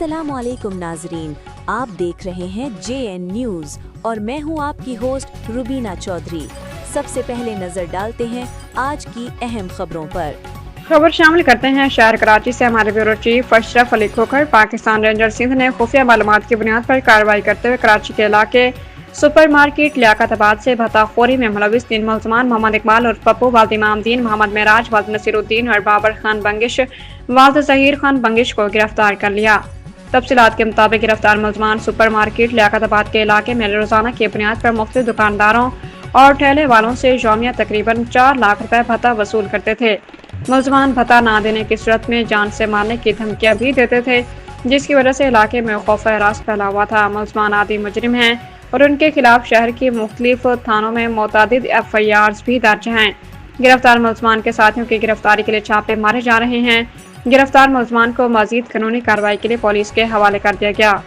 अस्सलामुअलैकुम नाजरीन, आप देख रहे हैं JN न्यूज और मैं हूं आपकी होस्ट रुबीना चौधरी। सबसे पहले नजर डालते हैं आज की अहम खबरों पर। खबर शामिल करते हैं शहर कराची से हमारे bureau chief Ashraf Ali Khokhar. Pakistan ranger Sindh ने खुफिया मालूमात की बुनियाद पर कार्रवाई करते हुए कराची के इलाके सुपर मार्केट लियाकताबाद से भत्ताखोरी में मुलविस 3 मुलजमान मोहम्मद इकबाल और पप्पू, वालिद इमामुद्दीन, मोहम्मद मेराज, वालिद नसीरुद्दीन और बाबर खान बंगिश, वालिद जहीर खान बंगिश को गिरफ्तार कर लिया। तफसीलात के मुताबिक गिरफ्तार मुलजमान सुपर मार्केट लियाकताबाद के इलाके में रोजाना की बुनियाद पर मुख्तलिफ दुकानदारों और ठेले वालों से यौमिया तकरीबन 4 लाख रुपए भत्ता वसूल करते थे। मुलजमान भत्ता ना देने की सूरत में जान से मारने की धमकियां भी देते थे, जिसकी वजह से इलाके में खौफ हरास फैला हुआ था। मुलजमान आदि मुजरिम हैं और उनके खिलाफ शहर की मुख्तलिफ थानों में मुतअद्दिद FIRs भी दर्ज हैं। गिरफ्तार मुलजमान के साथियों की गिरफ्तारी के लिए छापे मारे जा रहे हैं। गिरफ्तार मुलजमान को मजीद कानूनी कार्रवाई के लिए पुलिस के हवाले कर दिया गया।